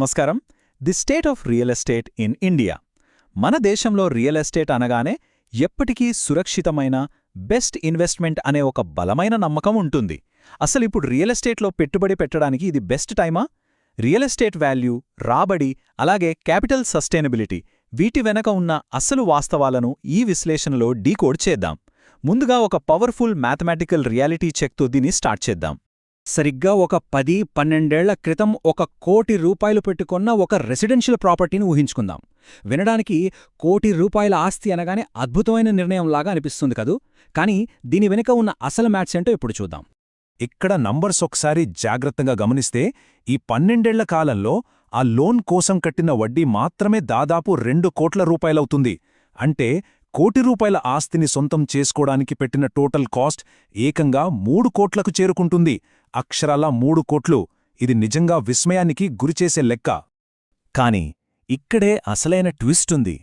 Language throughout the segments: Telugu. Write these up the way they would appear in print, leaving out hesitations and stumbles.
నమస్కారం. The state of real estate in India. మన దేశంలో రియల్ ఎస్టేట్ అనగానే ఎప్పటికీ సురక్షితమైన బెస్ట్ ఇన్వెస్ట్మెంట్ అనే ఒక బలమైన నమ్మకం ఉంటుంది. అసలిప్పుడు రియల్ ఎస్టేట్లో పెట్టుబడి పెట్టడానికి ఇది బెస్ట్ టైమా? రియల్ ఎస్టేట్ వాల్యూ, రాబడి, అలాగే క్యాపిటల్ సస్టైనబిలిటీ, వీటి వెనక ఉన్న అసలు వాస్తవాలను ఈ విశ్లేషణలో డీకోడ్ చేద్దాం. ముందుగా ఒక పవర్ఫుల్ మ్యాథమెటికల్ రియాలిటీ చెక్తో దీన్ని స్టార్ట్ చేద్దాం. సరిగ్గా ఒక 10-12 ఏళ్ల క్రితం ₹1 కోటి పెట్టుకున్న ఒక రెసిడెన్షియల్ ప్రాపర్టీని ఊహించుకుందాం. వినడానికి ₹1 కోటి ఆస్తి అనగానే అద్భుతమైన నిర్ణయంలాగా అనిపిస్తుంది కదూ. కానీ దీని వెనుక ఉన్న అసలు మ్యాథ్స్ ఏంటో ఇప్పుడు చూద్దాం. ఇక్కడ నంబర్స్ ఒకసారి జాగ్రత్తగా గమనిస్తే ఈ 12 ఏళ్ల కాలంలో ఆ లోన్ కోసం కట్టిన వడ్డీ మాత్రమే దాదాపు ₹2 కోట్ల. అంటే ₹1 కోటి ఆస్తిని సొంతం చేసుకోవడానికి పెట్టిన టోటల్ కాస్ట్ ఏకంగా ₹3 కోట్లకు చేరుకుంటుంది. అక్షరాలా 3 కోట్లు. ఇది నిజంగా విస్మయానికి గురిచేసే లెక్క. కాని ఇక్కడే అసలైన ట్విస్ట్ ఉంది.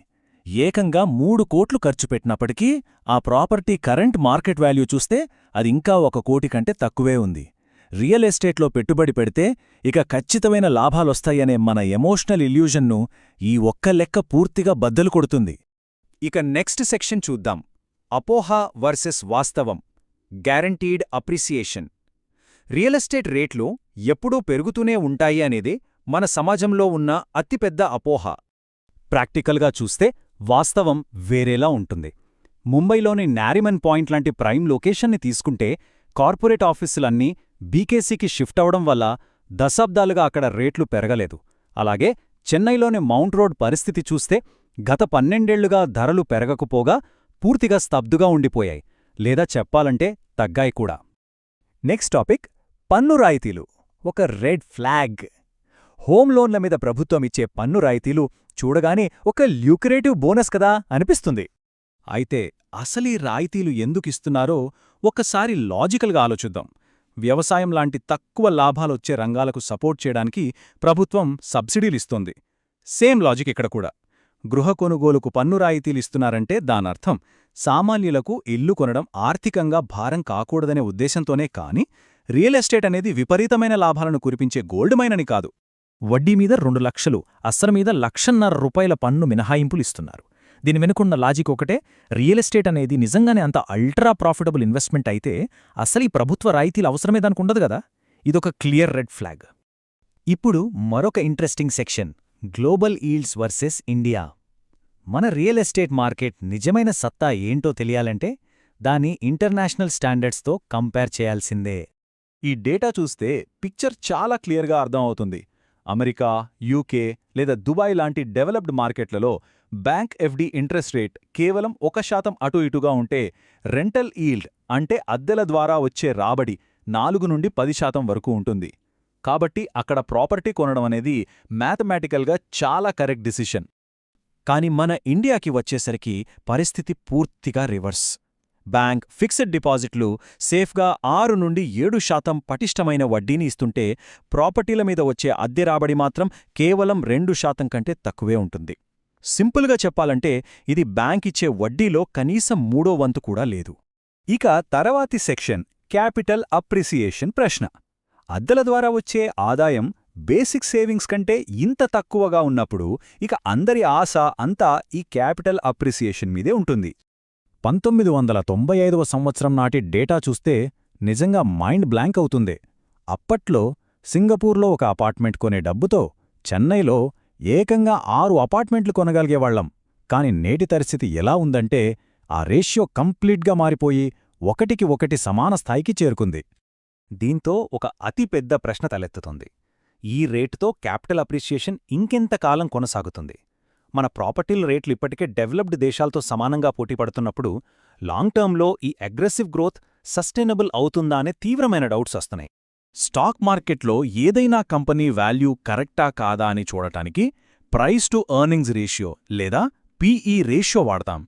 ఏకంగా 3 కోట్లు ఖర్చు పెట్టినప్పటికీ ఆ ప్రాపర్టీ కరెంట్ మార్కెట్ వాల్యూ చూస్తే అది ఇంకా 1 కోటి కంటే తక్కువే ఉంది. రియల్ ఎస్టేట్లో పెట్టుబడి పెడితే ఇక ఖచ్చితమైన లాభాలొస్తాయనే మన ఎమోషనల్ ఇల్యూజన్ను ఈ ఒక్క లెక్క పూర్తిగా బద్దలు కొడుతుంది. ఇక నెక్స్ట్ సెక్షన్ చూద్దాం. అపోహ వర్సెస్ వాస్తవం, గ్యారంటీడ్ అప్రిసియేషన్. రియల్ ఎస్టేట్ రేట్లు ఎప్పుడూ పెరుగుతూనే ఉంటాయి అనేది మన సమాజంలో ఉన్న అతిపెద్ద అపోహ. ప్రాక్టికల్గా చూస్తే వాస్తవం వేరేలా ఉంటుంది. ముంబైలోని నారిమన్ పాయింట్ లాంటి ప్రైమ్ లొకేషన్ని తీసుకుంటే కార్పొరేట్ ఆఫీసులన్నీ బీకేసీకి షిఫ్ట్ అవడం వల్ల దశాబ్దాలుగా అక్కడ రేట్లు పెరగలేదు. అలాగే చెన్నైలోని మౌంట్ రోడ్ పరిస్థితి చూస్తే గత 12 ఏళ్లుగా ధరలు పెరగకపోగా పూర్తిగా స్తబ్దుగా ఉండిపోయాయి, లేదా చెప్పాలంటే తగ్గాయి కూడా. నెక్స్ట్ టాపిక్, పన్ను రాయితీలు. ఒక రెడ్ ఫ్లాగ్. హోమ్ లోన్ల మీద ప్రభుత్వం ఇచ్చే పన్ను రాయితీలు చూడగానే ఒక ల్యూక్రేటివ్ బోనస్ కదా అనిపిస్తుంది. అయితే అసలీ రాయితీలు ఎందుకిస్తున్నారో ఒక్కసారి లాజికల్గా ఆలోచిద్దాం. వ్యవసాయం లాంటి తక్కువ లాభాలొచ్చే రంగాలకు సపోర్ట్ చేయడానికి ప్రభుత్వం సబ్సిడీలిస్తోంది. సేమ్ లాజిక్ ఇక్కడ కూడా. గృహ కొనుగోలుకు పన్ను రాయితీలిస్తున్నారంటే దానర్థం సామాన్యులకు ఇల్లు కొనడం ఆర్థికంగా భారం కాకూడదనే ఉద్దేశంతోనే కాని రియల్ ఎస్టేట్ అనేది విపరీతమైన లాభాలను కురిపించే గోల్డ్ మైనని కాదు. వడ్డీ మీద 2 లక్షలు, అసలు మీద ₹1,50,000 పన్ను మినహాయింపులిస్తున్నారు. దీని వెనుకున్న లాజిక్ ఒకటే, రియల్ ఎస్టేట్ అనేది నిజంగానే అంత అల్ట్రా ప్రాఫిటబుల్ ఇన్వెస్ట్మెంట్ అయితే అసలు ఈ ప్రభుత్వ రాయితీలు అవసరమే దానికుండదు గదా. ఇదొక క్లియర్ రెడ్ ఫ్లాగ్. ఇప్పుడు మరొక interesting section, global yields versus India. మన రియల్ ఎస్టేట్ మార్కెట్ నిజమైన సత్తా ఏంటో తెలియాలంటే దాన్ని ఇంటర్నేషనల్ స్టాండర్డ్స్తో కంపేర్ చేయాల్సిందే. ఈ డేటా చూస్తే పిక్చర్ చాలా క్లియర్గా అర్థం అవుతుంది. అమెరికా, యూకే లేదా దుబాయ్ లాంటి డెవలప్డ్ మార్కెట్లలో బ్యాంక్ ఎఫ్డి ఇంట్రెస్ట్ రేట్ కేవలం 1% అటు ఇటుగా ఉంటే రెంటల్ ఈల్డ్ అంటే అద్దెల ద్వారా వచ్చే రాబడి 4 నుండి 10% వరకు ఉంటుంది. కాబట్టి అక్కడ ప్రాపర్టీ కొనడం అనేది మ్యాథమెటికల్గా చాలా కరెక్ట్ డిసిషన్. కాని మన ఇండియాకి వచ్చేసరికి పరిస్థితి పూర్తిగా రివర్స్. బ్యాంక్ ఫిక్స్డ్ డిపాజిట్లు సేఫ్గా 6 నుండి 7% పటిష్టమైన వడ్డీని ఇస్తుంటే ప్రాపర్టీల మీద వచ్చే అద్దె రాబడి మాత్రం కేవలం 2% కంటే తక్కువే ఉంటుంది. సింపుల్గా చెప్పాలంటే ఇది బ్యాంక్ ఇచ్చే వడ్డీలో కనీసం 3వ వంతు కూడా లేదు. ఇక తర్వాతి సెక్షన్, క్యాపిటల్ అప్రిసియేషన్ ప్రశ్న. అద్దెల ద్వారా వచ్చే ఆదాయం బేసిక్ సేవింగ్స్ కంటే ఇంత తక్కువగా ఉన్నప్పుడు ఇక అందరి ఆశ అంతా ఈ క్యాపిటల్ అప్రిసియేషన్ మీదే ఉంటుంది. 1995వ సంవత్సరం నాటి డేటా చూస్తే నిజంగా మైండ్ బ్లాంక్ అవుతుంది. అప్పట్లో సింగపూర్లో ఒక అపార్ట్మెంట్ కొనే డబ్బుతో చెన్నైలో ఏకంగా 6 అపార్ట్మెంట్లు కొనగలిగేవాళ్లం. కాని నేటి పరిస్థితి ఎలా ఉందంటే ఆ రేషియో కంప్లీట్గా మారిపోయి 1కి 1 సమాన స్థాయికి చేరుకుంది. దీంతో ఒక అతిపెద్ద ప్రశ్న తలెత్తుతుంది. ఈ రేటుతో క్యాపిటల్ అప్రిసియేషన్ ఇంకెంతకాలం కొనసాగుతుంది? మన ప్రాపర్టీల రేట్లు ఇప్పటికే డెవలప్డ్ దేశాలతో సమానంగా పోటీపడుతున్నప్పుడు లాంగ్ టర్మ్లో ఈ అగ్రెసివ్ గ్రోత్ సస్టైనబుల్ అవుతుందా అనే తీవ్రమైన డౌట్స్ వస్తున్నాయి. స్టాక్ మార్కెట్లో ఏదైనా కంపెనీ వాల్యూ కరెక్టా కాదా అని చూడటానికి ప్రైస్ టు ఎర్నింగ్స్ రేషియో లేదా పీఈ రేషియో వాడతాం.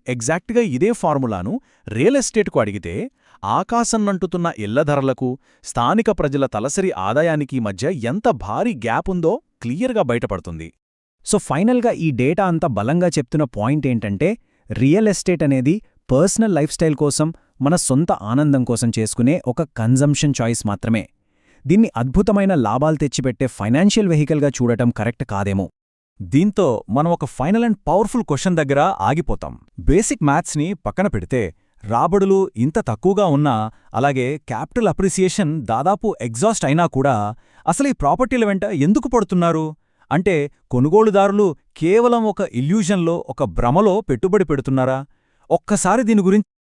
ఎగ్జాక్ట్గా ఇదే ఫార్ములాను రియల్ ఎస్టేట్కు అడిగితే ఆకాశన్నంటుతున్న ఇళ్ల ధరలకు స్థానిక ప్రజల తలసరి ఆదాయానికి మధ్య ఎంత భారీ గ్యాప్ ఉందో క్లియర్గా బయటపడుతుంది. సో ఫైనల్గా ఈ డేటా అంతా బలంగా చెప్తున్న పాయింట్ ఏంటంటే రియల్ ఎస్టేట్ అనేది పర్సనల్ లైఫ్ స్టైల్ కోసం, మన సొంత ఆనందం కోసం చేసుకునే ఒక కన్జంప్షన్ చాయిస్ మాత్రమే. దీన్ని అద్భుతమైన లాభాలు తెచ్చిపెట్టే ఫైనాన్షియల్ వెహికల్గా చూడటం కరెక్ట్ కాదేమో. దీంతో మనం ఒక ఫైనల్ అండ్ పవర్ఫుల్ క్వశ్చన్ దగ్గర ఆగిపోతాం. బేసిక్ మ్యాథ్స్ని పక్కన పెడితే రాబడులు ఇంత తక్కువగా ఉన్నా, అలాగే క్యాపిటల్ అప్రిసియేషన్ దాదాపు ఎగ్జాస్ట్ అయినా కూడా అసలు ఈ ప్రాపర్టీల వెంట ఎందుకు పడుతున్నారు? అంటే కొనుగోలుదారులు కేవలం ఒక ఇల్యూజన్లో, ఒక భ్రమలో పెట్టుబడి పెడుతున్నారా? ఒక్కసారి దీని గురించి